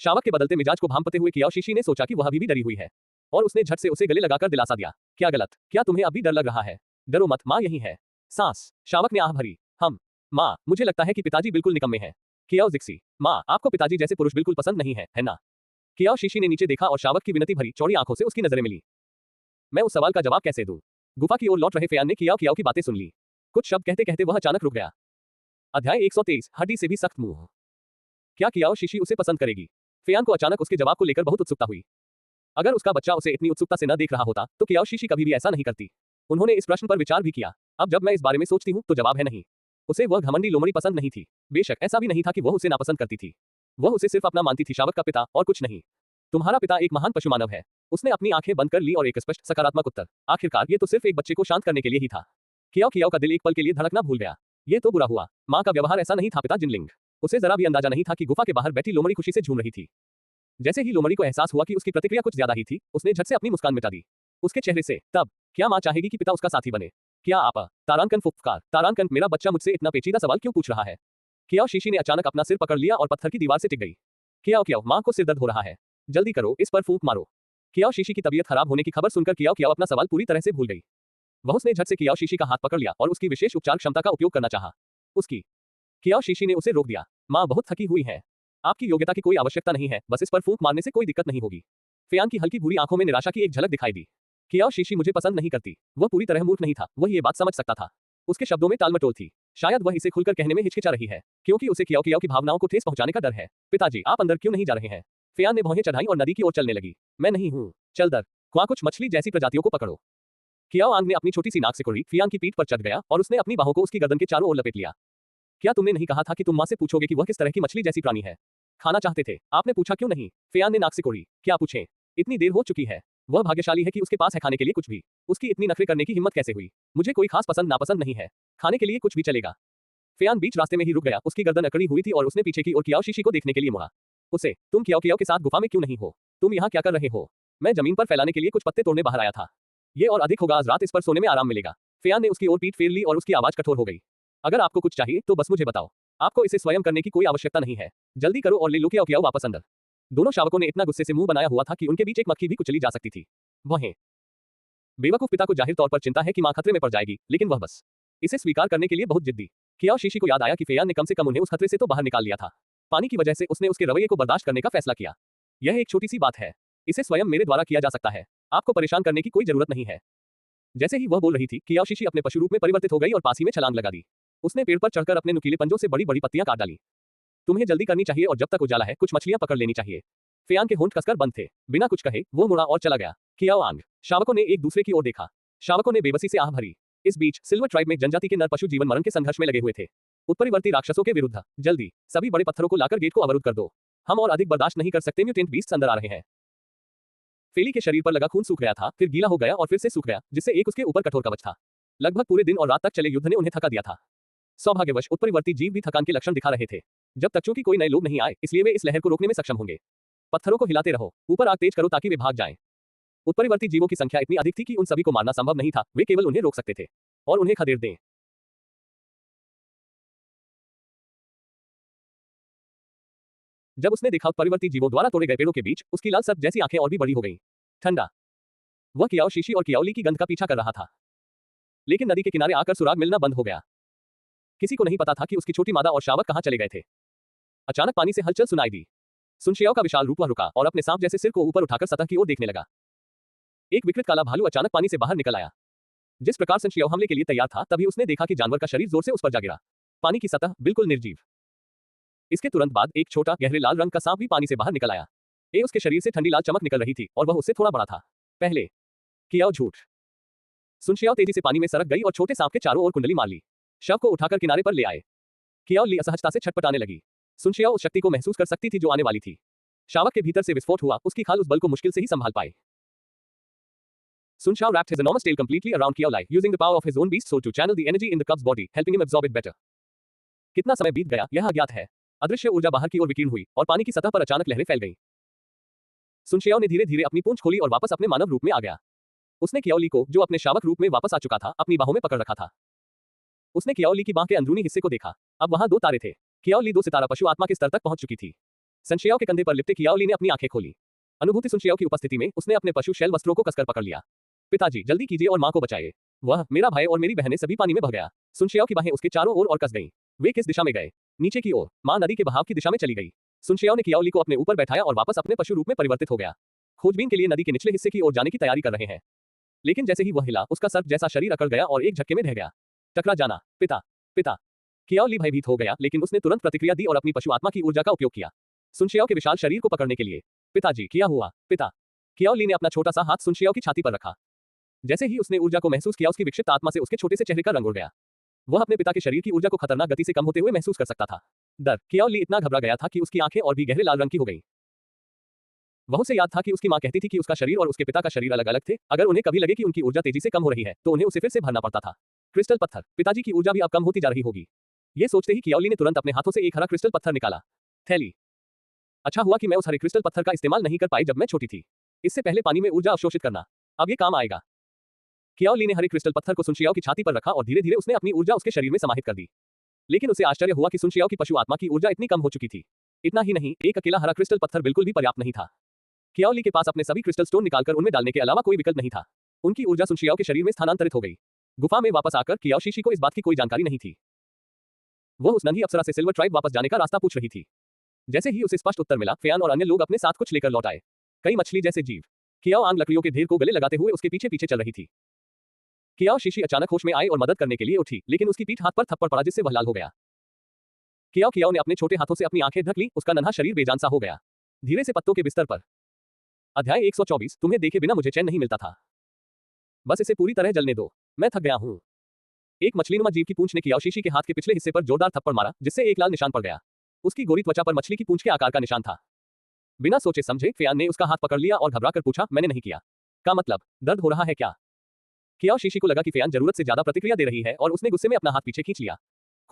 शावक के बदलते मिजाज को भांपते हुए कियाओ शीशी ने सोचा कि वह अभी भी डरी हुई है, और उसने झट से उसे गले लगाकर दिलासा दिया। क्या गलत? क्या तुम्हें अभी डर लग रहा है? डरो मत, माँ यही है। सांस। शावक ने आह भरी। माँ, मुझे लगता है कि पिताजी बिल्कुल निकम्मे हैं। कियाओ जिक्सी, माँ, आपको पिताजी जैसे पुरुष बिल्कुल पसंद नहीं है ना? कियाओ शीशी ने नीचे देखा और शावक की विनती भरी चौड़ी आंखों से उसकी नजरें मिली। मैं उस सवाल का जवाब कैसे दूं? गुफा की ओर लौट रहे फेयान ने कियाओ कियाओ की बातें सुन ली। कुछ शब्द कहते कहते वह अचानक रुक गया। अध्याय 123, हड्डी से भी सख्त मुंह। क्या कियाओ शीशी उसे पसंद करेगी? फेयान को अचानक उसके जवाब को लेकर बहुत उत्सुकता हुई। अगर उसका बच्चा उसे इतनी उत्सुकता से न देख रहा होता, तो कियाओ शीशी कभी भी ऐसा नहीं करती। उन्होंने इस प्रश्न पर विचार भी किया। अब जब मैं इस बारे में सोचती हूँ, तो जवाब है नहीं। उसे वह घमंडी लोमड़ी पसंद नहीं थी। बेशक ऐसा भी नहीं था कि वह उसे नापसंद करती थी। वह उसे सिर्फ अपना मानती थी, शावक का पिता, और कुछ नहीं। तुम्हारा पिता एक महान पशु मानव है। उसने अपनी आंखें बंद कर ली और एक स्पष्ट सकारात्मक उत्तर। आखिरकार ये तो सिर्फ एक बच्चे को शांत करने के लिए ही था। कियाओ कियाओ का दिल एक पल के लिए धड़कना भूल गया। ये तो बुरा हुआ। माँ का व्यवहार ऐसा नहीं था पिता जिनलिंग। उसे जरा भी अंदाजा नहीं था कि गुफा के बाहर बैठी लोमड़ी खुशी से झूम रही थी। जैसे ही लोमड़ी को एहसास हुआ कि उसकी प्रतिक्रिया कुछ ज्यादा ही थी, उसने झट से अपनी मुस्कान मिटा दी। उसके चेहरे से तब क्या माँ चाहेगी कि पिता उसका साथी बने? क्या आप? तारांकन फुफकार। तारांकन, मेरा बच्चा मुझसे इतना पेचीदा सवाल क्यों पूछ रहा है? कियाओ शीशी ने अचानक अपना सिर पकड़ लिया और पत्थर की दीवार से टिक गई। कियाओ कियाओ, माँ को सिर दर्द हो रहा है। जल्दी करो, इस पर फूंक मारो। कियाओ शीशी की तबीयत खराब होने की खबर सुनकर कियाओ कियाओ अपना सवाल पूरी तरह से भूल गई। वह उसने झट से कियाओ शीशी का हाथ पकड़ लिया और उसकी विशेष उपचार क्षमता का उपयोग करना चाहा। उसकी कियाओ शीशी ने उसे रोक दिया। माँ बहुत थकी हुई है। आपकी योग्यता की कोई आवश्यकता नहीं है, बस इस पर फूंक मारने से कोई दिक्कत नहीं होगी। फेयान की हल्की भूरी आंखों में निराशा की एक झलक दिखाई दी। कियाओ शीशी मुझे पसंद नहीं करती। वह पूरी तरह मूर्ख नहीं था, वह ये बात समझ सकता था। उसके शब्दों में टालमटोल थी। शायद वह इसे खुलकर कहने में हिचकिचा रही है, क्योंकि उसे कियाओ कियाओ की भावनाओं को ठेस पहुंचाने का डर है। पिताजी, आप अंदर क्यों नहीं जा रहे हैं? फेयान ने भौहें चढ़ाई और नदी की ओर चलने लगी। मैं नहीं हूँ। चल दर, वहां कुछ मछली जैसी प्रजातियों को पकड़ो। कियाओ आंग ने अपनी छोटी सी नाक से कुड़ी फियान की पीठ पर चढ़ गया और उसने अपनी बाहों को उसकी गर्दन के चारों ओर लपेट लिया। क्या तुमने नहीं कहा था कि तुम माँ से पूछोगे कि वह किस तरह की मछली जैसी प्राणी है? खाना चाहते थे, आपने पूछा क्यों नहीं? फेयान ने नाक से कुड़ी। क्या पूछें? इतनी देर हो चुकी है। वह भाग्यशाली है कि उसके पास है खाने के लिए कुछ भी। उसकी इतनी नखरे करने की हिम्मत कैसे हुई? मुझे कोई खास पसंद नापसंद नहीं है। खाने के लिए कुछ भी चलेगा। फेयान बीच रास्ते में ही रुक गया, उसकी गर्दन अकड़ी हुई थी और उसने पीछे की ओर कियाओ शीशी को देखने के लिए मुड़ा। उसे, तुम कियाओ कियाओ के साथ गुफा में क्यों नहीं हो? तुम यहाँ क्या कर रहे हो? मैं जमीन पर फैलाने के लिए कुछ पत्ते तोड़ने बाहर आया था। ये और अधिक होगा, आज रात इस पर सोने में आराम मिलेगा। फेयान ने उसकी ओर पीठ फेर ली और उसकी आवाज कठोर हो गई। अगर आपको कुछ चाहिए तो बस मुझे बताओ। आपको इसे स्वयं करने की कोई आवश्यकता नहीं है। जल्दी करो और ले लो कियाओ कियाओ वापस अंदर। दोनों शावकों ने इतना गुस्से से मुंह बनाया हुआ था कि उनके बीच एक मक्खी भी कुचली जा सकती थी। वहें बेवकूफ पिता को जाहिर तौर पर चिंता है कि मां खतरे में पड़ जाएगी, लेकिन वह बस इसे स्वीकार करने के लिए बहुत जिद्दी। कियाओ शीशी को याद आया कि फेयान ने कम से कम उन्हें उस खतरे से तो बाहर निकाल लिया था। पानी की वजह से उसने उसके रवैये को बर्दाश्त करने का फैसला किया। यह एक छोटी सी बात है। इसे स्वयं मेरे द्वारा किया जा सकता है। आपको परेशान करने की कोई जरूरत नहीं है। जैसे ही वह बोल रही थी, कियाओ शीशी अपने पशु रूप में परिवर्तित हो गई और पास ही में छलांग लगा दी। उसने पेड़ पर चढ़कर अपने नुकीले पंजों से बड़ी बड़ी पत्तियां काट डाली। तुम्हें जल्दी करनी चाहिए और जब तक उजाला है कुछ मछलियां पकड़ लेनी चाहिए। फेयान के होंठ कसकर बंद थे। बिना कुछ कहे वो मुड़ा और चला गया। कियाओ आंग। शावकों ने एक दूसरे की ओर देखा। शावकों ने बेबसी से आह भरी। इस बीच सिल्वर ट्राइब में जनजाति के नर पशु जीवन मरण के संघर्ष में लगे हुए थे। उत्परिवर्ती राक्षसों के विरुद्ध। जल्दी सभी बड़े पत्थरों को लाकर गेट को अवरुद्ध कर दो। हम और अधिक बर्दाश्त नहीं कर सकते। म्यूटेंट बीस्ट अंदर आ रहे हैं। फेली के शरीर पर लगा खून सूख गया था, फिर गीला हो गया और फिर से सूख गया, जिससे एक उसके ऊपर कठोर कवच था। लगभग पूरे दिन और रात तक चले युद्ध ने उन्हें थका दिया था। सौभाग्यवश उत्परिवर्ती जीव भी थकान के लक्षण दिखा रहे थे। जब तक चूंकि कोई नए लोग नहीं आए, इसलिए वे इस लहर को रोकने में सक्षम होंगे। पत्थरों को हिलाते रहो, ऊपर आग तेज करो ताकि वे भाग जाएं। उत्परिवर्ती जीवों की संख्या इतनी अधिक थी कि उन सभी को मारना संभव नहीं था, वे केवल उन्हें रोक सकते थे और उन्हें खदेड़ दें। जब उसने देखा उत्परिवर्ती जीवों द्वारा तोड़े गए पेड़ों के बीच उसकी लाल सर्प जैसी आंखें और भी बड़ी हो गईं। ठंडा। वह कियाओ शीशी और कियाओली की गंध का पीछा कर रहा था, लेकिन नदी के किनारे आकर सुराग मिलना बंद हो गया। किसी को नहीं पता था कि उसकी छोटी मादा और शावक कहां चले गए थे। अचानक पानी से हलचल सुनाई दी। सुनशियाओ का विशाल रूप वह रुका और अपने सांप जैसे सिर को ऊपर उठाकर सतह की ओर देखने लगा। एक विकृत काला भालू अचानक पानी से बाहर निकल आया। जिस प्रकार सुनशियाओ हमले के लिए तैयार था, तभी उसने देखा कि जानवर का शरीर जोर से उस पर जा गिरा। पानी की सतह बिल्कुल निर्जीव। इसके तुरंत बाद एक छोटा गहरे लाल रंग का सांप भी पानी से बाहर निकल आया। उसके शरीर से ठंडी लाल चमक निकल रही थी और वह उससे थोड़ा बड़ा था। पहले कियाओ झूठ। सुनशियाओ तेजी से पानी में सरक गई और छोटे सांप के चारों ओर कुंडली मार ली। शव को उठाकर किनारे पर ले आए। कियाओ ली असहजता से छटपटाने लगी। सुनशियाओ उस शक्ति को महसूस कर सकती थी जो आने वाली थी। शावक के भीतर से विस्फोट हुआ, उसकी खाल उस बल को मुश्किल से ही संभाल पाए। Sun Xiao wrapped his enormous tail completely around Kiao Lai, using the power of his own beast soul to channel the energy in the cub's body, helping him absorb it better. कितना समय बीत गया यह अज्ञात है। अदृश्य ऊर्जा बाहर की ओर विकीर्ण हुई और पानी की सतह पर अचानक लहरें फैल गईं। सुन शियाओ ने धीरे धीरे अपनी पूंछ खोली और वापस अपने मानव रूप में आ गया। उसने कियाओ ली को, जो अपने शावक रूप में वापस आ चुका था, अपनी बाहों में पकड़ रखा था। उसने कियाओ ली की बाह के अंदरूनी हिस्से को देखा। अब वहां 2 तारे थे। कियाओ ली 2 सितारा पशु आत्मा के स्तर तक पहुंच चुकी थी। सनशियाओ के कंधे पर लिपटे कियाओ ली ने अपनी आंखें खोली। अनुभूति सुनशियाओ की उपस्थिति में उसने अपने पशु शैल वस्त्रों को कसकर पकड़ लिया। पिताजी जल्दी कीजिए और मां को बचाइए। वह, मेरा भाई और मेरी बहनें सभी पानी में बह गया। सुनशियाओ की बाहें उसके चारों ओर और कस गईं। वे किस दिशा में गए? नीचे की ओर। मां नदी के बहाव की दिशा में चली गई। सुनशियाओ ने कियाओ ली को अपने ऊपर बैठाया और वापस अपने पशु रूप में परिवर्तित हो गया। खोजबीन के लिए नदी के निचले हिस्से की ओर जाने की तैयारी कर रहे हैं। लेकिन जैसे ही वह हिला, उसका सर्प जैसा शरीर अकड़ गया और एक झटके में ढह गया। टकरा जाना। पिता पिता कियाओ ली भयभीत हो गया, लेकिन उसने तुरंत प्रतिक्रिया दी और अपनी पशु आत्मा की ऊर्जा का उपयोग किया सुनशियाओ के विशाल शरीर को पकड़ने के लिए। पिताजी क्या हुआ? पिता। कियाओ ली ने अपना छोटा सा हाथ सुनशियाओ की छाती पर रखा। जैसे ही उसने ऊर्जा को महसूस किया, उसकी विक्षिप्त आत्मा से उसके छोटे से चेहरे का रंग उड़ गया। वह अपने पिता के शरीर की ऊर्जा को खतरनाक गति से कम होते हुए महसूस कर सकता था। डर। कियाओ ली इतना घबरा गया था कि उसकी आंखें और भी गहरे लाल रंग की हो गईं। वह उसे याद था कि उसकी मां कहती थी कि उसका शरीर और उसके पिता का शरीर अलग अलग थे। अगर उन्हें कभी लगे कि उनकी ऊर्जा तेजी से कम हो रही है, तो उन्हें उसे फिर से भरना पड़ता था। क्रिस्टल पत्थर। पिताजी की ऊर्जा भी अब कम होती जा रही होगी। ये सोचते ही कियाओ ली ने तुरंत अपने हाथों से एक हरा क्रिस्टल पत्थर निकाला। थैली। अच्छा हुआ कि मैं उस हरे क्रिस्टल पत्थर का इस्तेमाल नहीं कर पाई जब मैं छोटी थी। इससे पहले पानी में ऊर्जा अवशोषित करना, अब ये काम आएगा। कियाओ ली ने हरे क्रिस्टल पत्थर को सुनशियाओ की छाती पर रखा और धीरे धीरे उसने अपनी ऊर्जा उसके शरीर में समाहित कर दी। लेकिन उसे आश्चर्य हुआ कि सुनशियाओ की पशु आत्मा की ऊर्जा इतनी कम हो चुकी थी। इतना ही नहीं, एक अकेला हरा क्रिस्टल पत्थर बिल्कुल भी पर्याप्त नहीं था। कियाओ ली के पास अपने सभी क्रिस्टल स्टोन निकालकर उनमें डालने के अलावा कोई विकल्प नहीं था। उनकी ऊर्जा सुनशियाओ के शरीर में स्थानांतरित हो गई। गुफा में वापस आकर कियाओ शीशी को इस बात की कोई जानकारी नहीं थी। वह उस नन्ही अप्सरा से सिल्वर ट्राइब वापस जाने का रास्ता पूछ रही थी। जैसे ही उसे स्पष्ट उत्तर मिला, फेयान और अन्य लोग अपने साथ कुछ लेकर लौट आए। कई मछली जैसे जीव। कियाओ आंग लकड़ियों के ढेर को गले लगाते हुए उसके पीछे पीछे चल रही थी। कियाओ शीशी अचानक होश में आई और मदद करने के लिए उठी, लेकिन उसकी पीठ हाथ पर थप्पड़ पड़ा जिससे वह लाल हो गया। कियाओ ने अपने छोटे हाथों से अपनी आंखें ढक ली, उसका नन्हा शरीर बेजान सा हो गया। धीरे से पत्तों के बिस्तर पर। अध्याय 124, तुम्हें देखे बिना मुझे चैन नहीं मिलता था। बस इसे पूरी तरह जलने दो, मैं थक गया हूं। एक मछलीनुमा जीव की पूंछ ने कियाओ शीशी के हाथ के पिछले हिस्से पर जोरदार थप्पड़ मारा, जिससे एक लाल निशान पड़ गया। उसकी गोरी त्वचा पर मछली की पूंछ के आकार का निशान था। बिना सोचे समझे फेयान ने उसका हाथ पकड़ लिया और घबराकर पूछा, मैंने नहीं किया। का मतलब, दर्द हो रहा है क्या? कियाओ शीशी को लगा कि फेयान जरूरत से ज्यादा प्रतिक्रिया दे रही है और उसने गुस्से में अपना हाथ पीछे खींच लिया।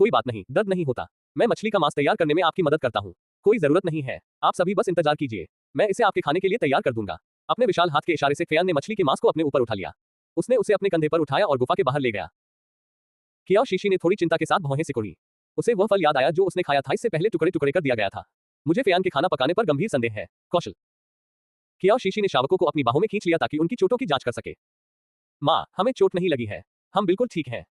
कोई बात नहीं, दर्द नहीं होता। मैं मछली का मांस तैयार करने में आपकी मदद करता हूँ। कोई जरूरत नहीं है, आप सभी बस इंतजार कीजिए, मैं इसे आपके खाने के लिए तैयार कर दूंगा। अपने विशाल हाथ के इशारे से फेयान ने मछली के मांस को अपने ऊपर उठा लिया। उसने उसे अपने कंधे पर उठाया और गुफा के बाहर ले गया। कियाओ शीशी ने थोड़ी चिंता के साथ भौहें सिकुड़ी। उसे वह फल याद आया जो उसने खाया था, इससे पहले टुकड़े टुकड़े कर दिया गया था। मुझे फेयान के खाना पकाने पर गंभीर संदेह है। कौशल। कियाओ शीशी ने शावकों को अपनी बाहों में खींच लिया ताकि उनकी चोटों की जांच कर सके। माँ, हमें चोट नहीं लगी है, हम बिल्कुल ठीक हैं।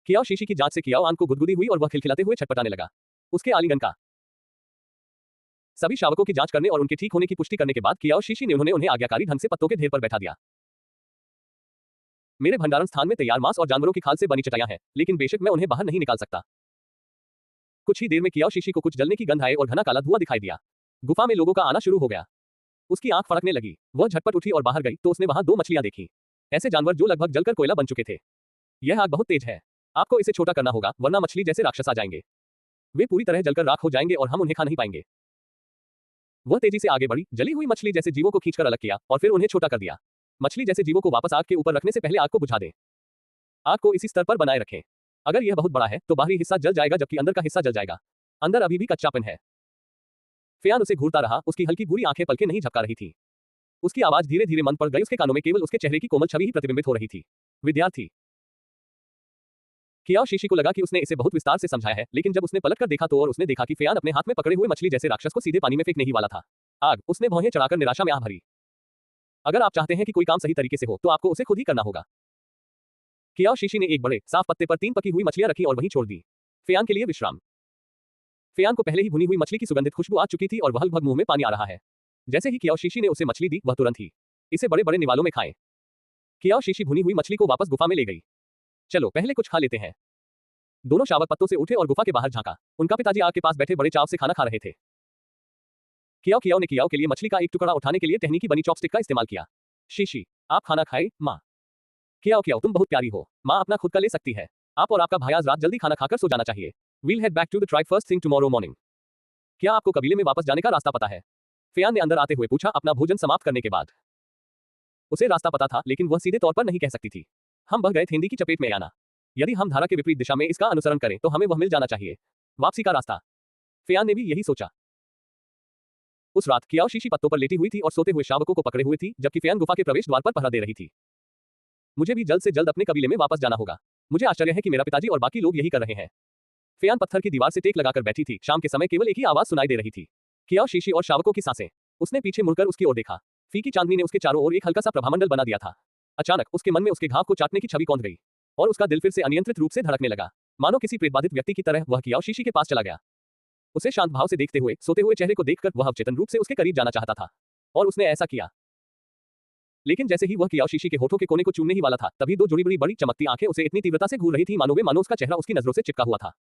कियाओ शीशी की जांच से कियाओ आंग को गुदगुदी हुई और वह खिलखिलाते हुए छटपटाने लगा। उसके आलिंगन का सभी शावकों की जांच करने और उनके ठीक होने की पुष्टि करने के बाद कियाओ शीशी ने उन्हें आज्ञाकारी ढंग से पत्तों के ढेर पर बैठा दिया। मेरे भंडारण स्थान में तैयार मांस और जानवरों की खाल से बनी चटाइयां हैं, लेकिन बेशक मैं उन्हें बाहर नहीं निकाल सकता। कुछ ही देर में कियाओ शीशी को कुछ जलने की गंध आई और घना काला धुआं दिखाई दिया। गुफा में लोगों का आना शुरू हो गया। उसकी आंख फड़कने लगी। वह झटपट उठी और बाहर गई तो उसने वहां 2 मछलियां देखी। ऐसे जानवर जो लगभग जलकर कोयला बन चुके थे। यह आग बहुत तेज है, आपको इसे छोटा करना होगा, वरना मछली जैसे राक्षस आ जाएंगे। वे पूरी तरह जलकर राख हो जाएंगे और हम उन्हें खा नहीं पाएंगे। वह तेजी से आगे बढ़ी, जली हुई मछली जैसे जीवों को खींचकर अलग किया और फिर उन्हें छोटा कर दिया। मछली जैसे जीवों को वापस आग के ऊपर रखने से पहले आग को बुझा दें। आग को इसी स्तर पर बनाए रखें। अगर यह बहुत बड़ा है तो बाहरी हिस्सा जल जाएगा जबकि अंदर का हिस्सा जल जाएगा। अंदर अभी भी कच्चापन है। फेयान उसे घूरता रहा, उसकी हल्की भूरी आंखें पलकें नहीं झपका रही थी। उसकी आवाज धीरे धीरे मंद पड़ गई, उसके कानों में केवल उसके चेहरे की कोमल छवि ही प्रतिबिंबित हो रही थी। विद्यार्थी। कियाओ शीशी को लगा कि उसने इसे बहुत विस्तार से समझाया है, लेकिन जब उसने पलटकर देखा तो और उसने देखा कि फेयान अपने हाथ में पकड़े हुए मछली जैसे राक्षस को सीधे पानी में फेंकने ही वाला था। आग। उसने भौहें चढ़ाकर निराशा में आह भरी। अगर आप चाहते हैं कि कोई काम सही तरीके से हो तो आपको उसे खुद ही करना होगा। कियाओ शीशी ने एक बड़े साफ पत्ते पर 3 पकी हुई मछलियां रखी और वहीं छोड़ दी। फेयान के लिए विश्राम। फेयान को पहले ही भुनी हुई मछली की सुगंधित खुशबू आ चुकी थी और वह लगभग मुंह में पानी आ रहा है। जैसे ही कियाओ शीशी ने उसे मछली दी, वह तुरंत ही इसे बड़े बड़े निवालों में खाएं। कियाओ शीशी भुनी हुई मछली को वापस गुफा में ले गई। चलो पहले कुछ खा लेते हैं। दोनों शावक पत्तों से उठे और गुफा के बाहर झांका। उनका पिताजी आग के पास बैठे बड़े चाव से खाना खा रहे थे। कियाओ ने कियाओ के लिए मछली का एक टुकड़ा उठाने के लिए टहनी की बनी चॉपस्टिक का इस्तेमाल किया। शीशी, आप खाना खाए, माँ। कियाओ, तुम बहुत प्यारी हो। माँ अपना खुद का ले सकती है। आप और आपका भाई आज रात जल्दी खाना खाकर सो जाना चाहिए। We'll head back to the tribe first thing tomorrow morning. क्या आपको कबीले में वापस जाने का रास्ता पता है? फेयान ने अंदर आते हुए पूछा, अपना भोजन समाप्त करने के बाद। उसे रास्ता पता था, लेकिन वह सीधे तौर पर नहीं कह सकती थी। हम बह गए थे हिंदी की चपेट में आना। यदि हम धारा के विपरीत दिशा में इसका अनुसरण करें तो हमें वह मिल जाना चाहिए। वापसी का रास्ता। फेयान ने भी यही सोचा। उस रात कियाओ शीशी पत्तों पर लेटी हुई थी और सोते हुए शावकों को पकड़े हुए थी, जबकि फेयान गुफा के प्रवेश द्वार पर पहरा दे रही थी। मुझे भी जल्द से जल्द अपने कबीले में वापस जाना होगा। मुझे आश्चर्य है कि मेरा पिताजी और बाकी लोग यही कर रहे हैं। फेयान पत्थर की दीवार से टेक लगाकर बैठी थी। शाम के समय केवल एक ही आवाज सुनाई दे रही थी, कियाओ शीशी और शावकों की सांसें। उसने पीछे मुड़कर उसकी ओर देखा। फीकी चांदनी ने उसके चारों ओर एक हल्का सा प्रभामंडल बना दिया था। अचानक उसके मन में उसके घाव को चाटने की छवि कौंध गई और उसका दिल फिर से अनियंत्रित रूप से धड़कने लगा। मानो किसी प्रेतबाधित व्यक्ति की तरह वह कियाओ शीशी के पास चला गया। उसे शांत भाव से देखते हुए, सोते हुए चेहरे को देखकर वह अवचेतन रूप से उसके करीब जाना चाहता था, और उसने ऐसा किया। लेकिन जैसे ही वह कियाओ शीशी के होठों के कोने को चूमने ही वाला था, तभी 2 जुड़ी बड़ी चमकती आंखें उसे इतनी तीव्रता से घूर रही थी मानो उसका चेहरा उसकी नजरों से चिपका हुआ था।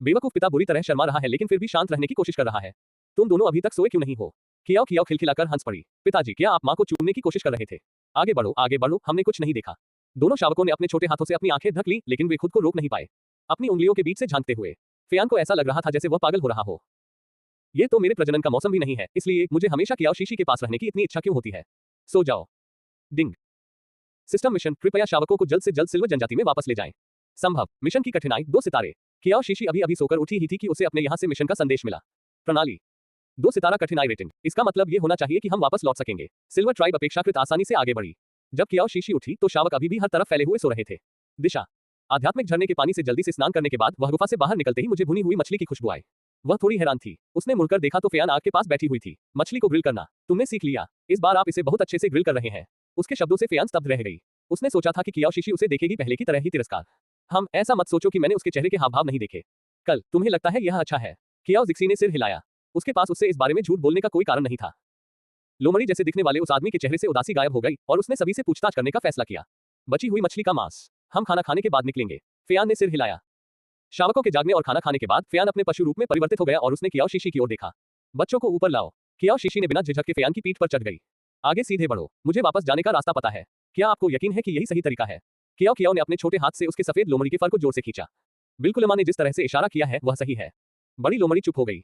बेवकूफ पिता बुरी तरह शर्मा रहा है लेकिन फिर भी शांत रहने की कोशिश कर रहा है। तुम दोनों अभी तक सोए क्यों नहीं हो? कियाओ खिलखिलाकर हंस पड़ी। पिताजी, क्या आप माँ को चूमने की कोशिश कर रहे थे? आगे बढ़ो, हमने कुछ नहीं देखा। दोनों शावकों ने अपने छोटे हाथों से अपनी आंखें ढक ली, लेकिन वे खुद को रोक नहीं पाए। अपनी उंगलियों के बीच से झांकते हुए फेयान को ऐसा लग रहा था जैसे वह पागल हो रहा हो। ये तो मेरे प्रजनन का मौसम भी नहीं है, इसलिए मुझे हमेशा कियाओ शीशी के पास रहने की इतनी इच्छा क्यों होती है? सो जाओ। डिंग। सिस्टम मिशन, कृपया शावकों को जल्द से जल्द सिल्वर जनजाति में वापस ले जाएं। संभव। मिशन की कठिनाई 2 सितारे। कियाओ शीशी अभी सोकर उठी ही थी कि उसे अपने यहाँ से मिशन का संदेश मिला। प्रणाली 2 सितारा कठिनाई रेटिंग। इसका मतलब ये होना चाहिए कि हम वापस लौट सकेंगे। सिल्वर ट्राइब अपेक्षाकृत आसानी से आगे बढ़ी। जब कियाओ शीशी उठी तो शावक अभी भी हर तरफ फैले हुए सो रहे थे। दिशा। आध्यात्मिक झरने के पानी से जल्दी से स्नान करने के बाद वह गुफा से बाहर निकलते ही मुझे भुनी हुई मछली की खुशबू आई। वह थोड़ी हैरान थी। उसने मुड़कर देखा तो फेयान आग के पास बैठी हुई थी। मछली को ग्रिल करना तुमने सीख लिया। इस बार आप इसे बहुत अच्छे से ग्रिल कर रहे हैं। उसके शब्दों से फेयान स्तब्ध रह गई। उसने सोचा था कि कियाओ शीशी उसे देखेगी पहले की तरह ही तिरस्कार। ऐसा मत सोचो कि मैंने उसके चेहरे के हाव भाव नहीं देखे। कल तुम्हें लगता है यह अच्छा है? कियाओ जिक्सी ने सिर हिलाया। उसके पास उससे इस बारे में झूठ बोलने का कोई कारण नहीं था। लोमड़ी जैसे दिखने वाले उस आदमी के चेहरे से उदासी गायब हो गई और उसने सभी से पूछताछ करने का फैसला किया। बची हुई मछली का मांस हम खाना खाने के बाद निकलेंगे। फेयान ने सिर हिलाया। शावकों के जागने और खाना खाने के बाद फेयान अपने पशु रूप में परिवर्तित हो गया और उसने कियाओ शीशी की ओर देखा। बच्चों को ऊपर लाओ। कियाओ शीशी ने बिना झिझक के फेयान की पीठ पर चढ़ गई। आगे सीधे बढ़ो, मुझे वापस जाने का रास्ता पता है। क्या आपको यकीन है कि यही सही तरीका है? कियाओ ने अपने छोटे हाथ से उसके सफेद लोमड़ी के फर को जोर से खींचा। बिल्कुल अम्मा ने जिस तरह से इशारा किया है वह सही है। बड़ी लोमड़ी चुप हो गई।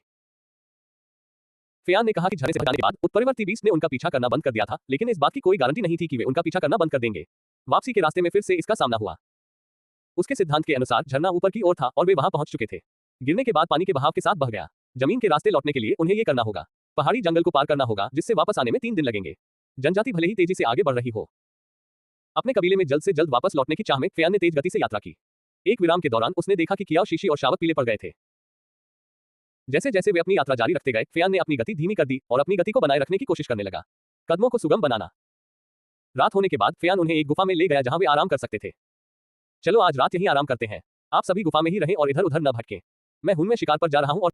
फेयान ने कहा कि झरने से हटाने के बाद उत्परिवर्ती बीस्ट ने उनका पीछा करना बंद कर दिया था, लेकिन इस बात की कोई गारंटी नहीं थी कि वे उनका पीछा करना बंद कर देंगे। वापसी के रास्ते में फिर से इसका सामना हुआ। उसके सिद्धांत के अनुसार झरना ऊपर की ओर था और वे वहां पहुंच चुके थे। गिरने के बाद पानी के बहाव के साथ बह गया। जमीन के रास्ते लौटने के लिए उन्हें ये करना होगा। पहाड़ी जंगल को पार करना होगा जिससे वापस आने में 3 दिन लगेंगे। जनजाति भले ही तेजी से आगे बढ़ रही हो। अपने कबीले में जल्द से जल्द वापस लौटने की चाह में फेयान ने तेज गति से यात्रा की। एक विराम के दौरान उसने देखा कि कियाओ शीशी और शावक पीले पड़ गए थे। जैसे जैसे वे अपनी यात्रा जारी रखते गए फेयान ने अपनी गति धीमी कर दी और अपनी गति को बनाए रखने की कोशिश करने लगा। कदमों को सुगम बनाना। रात होने के बाद फेयान उन्हें एक गुफा में ले गया जहां वे आराम कर सकते थे। चलो आज रात यहीं आराम करते हैं। आप सभी गुफा में ही रहें और इधर उधर न भटकें। मैं हूं में शिकार पर जा रहा हूं और